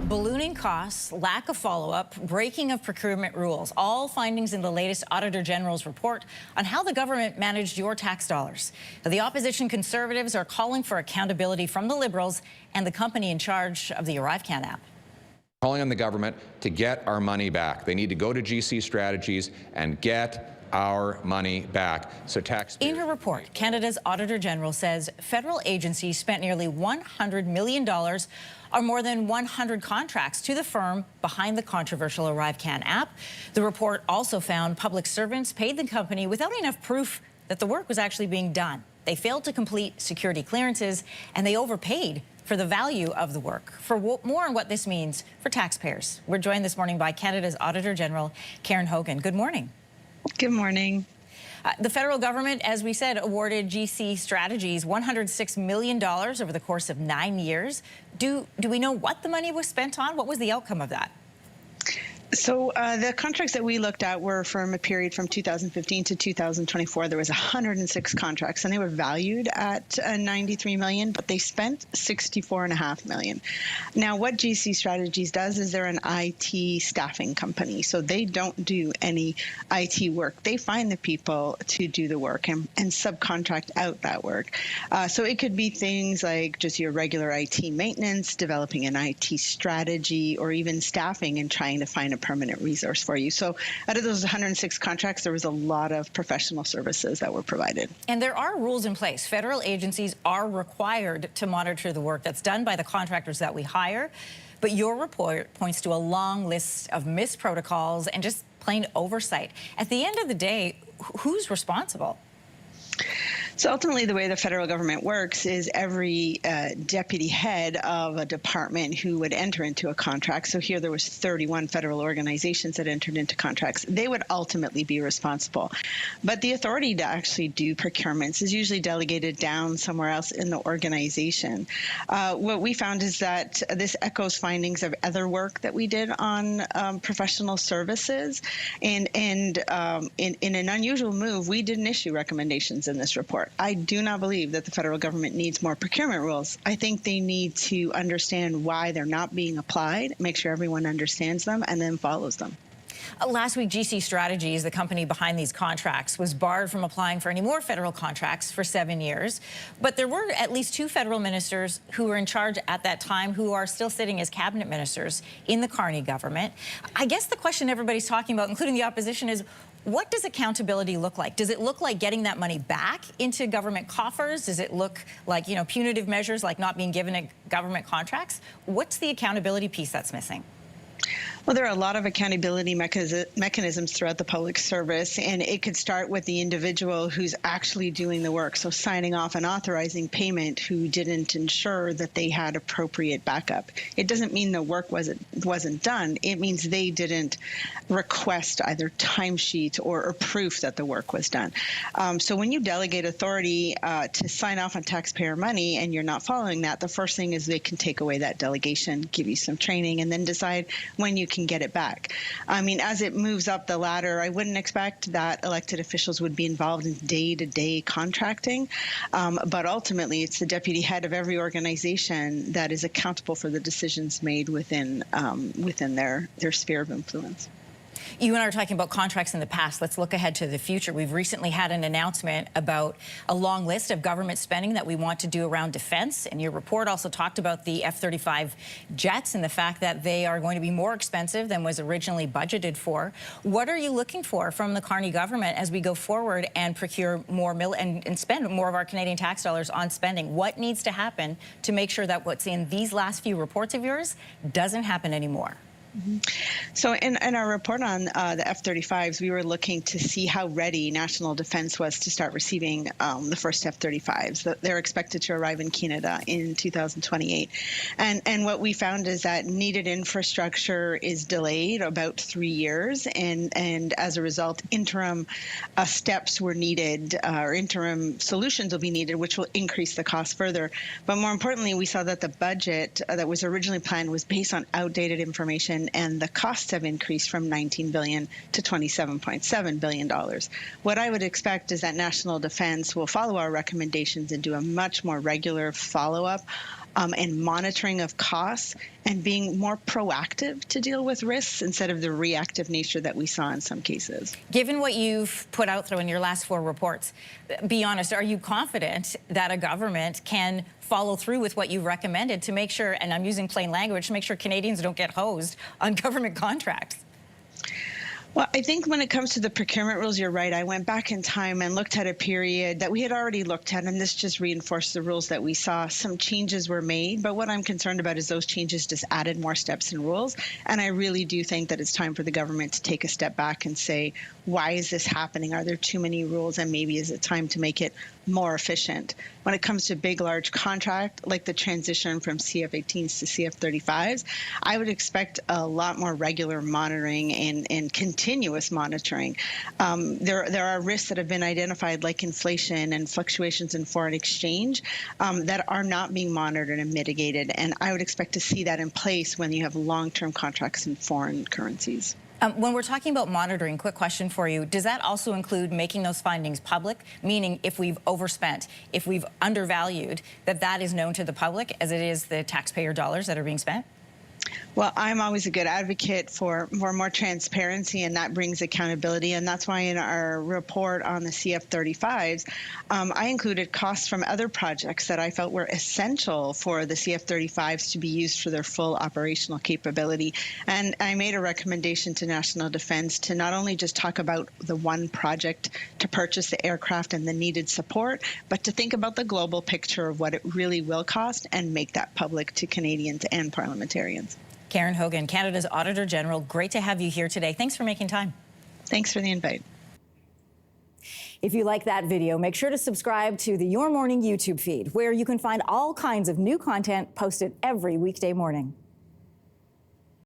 Ballooning costs, lack of follow-up, breaking of procurement rules, all findings in the latest Auditor General's report on how the government managed your tax dollars. The opposition Conservatives are calling for accountability from the Liberals and the company in charge of the arrivecan app. Calling on the government to get our money back. They need to go to GC Strategies and get our money back. So taxpayers... In her report, Canada's Auditor General says federal agencies spent nearly $100 million on more than 100 contracts to the firm behind the controversial arrivecan app. The report also found public servants paid the company without enough proof that the work was actually being done. They failed to complete security clearances, and they overpaid for the value of the work. For more on what this means for taxpayers, we're joined this morning by Canada's Auditor General Karen Hogan. Good morning. Good morning. The federal government, as we said, awarded GC Strategies $106 million over the course of 9 years. Do we know what the money was spent on? What was the outcome of that? So the contracts that we looked at were from a period from 2015 to 2024. There was 106 contracts, and they were valued at $93 million, but they spent $64.5 million. Now, what GC Strategies does is they're an IT staffing company, so they don't do any IT work. They find the people to do the work and subcontract out that work. So it could be things like just your regular IT maintenance, developing an IT strategy, or even staffing and trying to find a permanent resource for you. So out of those 106 contracts, there was a lot of professional services that were provided. And there are rules in place. Federal agencies are required to monitor the work that's done by the contractors that we hire. But your report points to a long list of missed protocols and just plain oversight. At the end of the day, who's responsible? So ultimately, the way the federal government works is every deputy head of a department who would enter into a contract. So here there was 31 federal organizations that entered into contracts. They would ultimately be responsible. But the authority to actually do procurements is usually delegated down somewhere else in the organization. What we found is that this echoes findings of other work that we did on professional services. And in an unusual move, we didn't issue recommendations in this report. I do not believe that the federal government needs more procurement rules. I think they need to understand why they're not being applied, make sure everyone understands them, and then follows them. Last week, GC Strategies, the company behind these contracts, was barred from applying for any more federal contracts for 7 years. But there were at least 2 federal ministers who were in charge at that time who are still sitting as cabinet ministers in the Carney government. I guess the question everybody's talking about, including the opposition, is what does accountability look like? Does it look like getting that money back into government coffers? Does it look like, punitive measures like not being given government contracts? What's the accountability piece that's missing? Well, there are a lot of accountability mechanisms throughout the public service, and it could start with the individual who's actually doing the work, so signing off and authorizing payment who didn't ensure that they had appropriate backup. It doesn't mean the work wasn't done. It means they didn't request either timesheet or proof that the work was done. So when you delegate authority to sign off on taxpayer money and you're not following that, the first thing is they can take away that delegation, give you some training, and then decide when you can get it back. I mean, as it moves up the ladder, I wouldn't expect that elected officials would be involved in day-to-day contracting, but ultimately it's the deputy head of every organization that is accountable for the decisions made within their sphere of influence. You and I are talking about contracts in the past. Let's look ahead to the future. We've recently had an announcement about a long list of government spending that we want to do around defense. And your report also talked about the F-35 jets and the fact that they are going to be more expensive than was originally budgeted for. What are you looking for from the Carney government as we go forward and procure more and spend more of our Canadian tax dollars on spending? What needs to happen to make sure that what's in these last few reports of yours doesn't happen anymore? So in our report on the F-35s, we were looking to see how ready national defense was to start receiving the first F-35s. They're expected to arrive in Canada in 2028. And what we found is that needed infrastructure is delayed about 3 years. And as a result, interim steps were needed, or interim solutions will be needed, which will increase the cost further. But more importantly, we saw that the budget that was originally planned was based on outdated information, and the costs have increased from $19 billion to $27.7 billion. What I would expect is that national defense will follow our recommendations and do a much more regular follow-up and monitoring of costs, and being more proactive to deal with risks instead of the reactive nature that we saw in some cases. Given what you've put out there in your last 4 reports, be honest, are you confident that a government can follow through with what you recommended to make sure, and I'm using plain language, to make sure Canadians don't get hosed on government contracts? Well, I think when it comes to the procurement rules, you're right. I went back in time and looked at a period that we had already looked at, and this just reinforced the rules that we saw. Some changes were made, but what I'm concerned about is those changes just added more steps and rules. And I really do think that it's time for the government to take a step back and say, why is this happening? Are there too many rules? And maybe is it time to make it more efficient? When it comes to big, large contract, like the transition from CF-18s to CF-35s, I would expect a lot more regular monitoring and continuous monitoring. There are risks that have been identified, like inflation and fluctuations in foreign exchange, that are not being monitored and mitigated. And I would expect to see that in place when you have long-term contracts in foreign currencies. When we're talking about monitoring, quick question for you. Does that also include making those findings public? Meaning if we've overspent, if we've undervalued, that is known to the public as it is the taxpayer dollars that are being spent? Well, I'm always a good advocate for more transparency, and that brings accountability. And that's why in our report on the CF-35s, I included costs from other projects that I felt were essential for the CF-35s to be used for their full operational capability. And I made a recommendation to National Defence to not only just talk about the one project to purchase the aircraft and the needed support, but to think about the global picture of what it really will cost and make that public to Canadians and parliamentarians. Karen Hogan, Canada's Auditor General, great to have you here today. Thanks for making time. Thanks for the invite. If you like that video, make sure to subscribe to the Your Morning YouTube feed, where you can find all kinds of new content posted every weekday morning.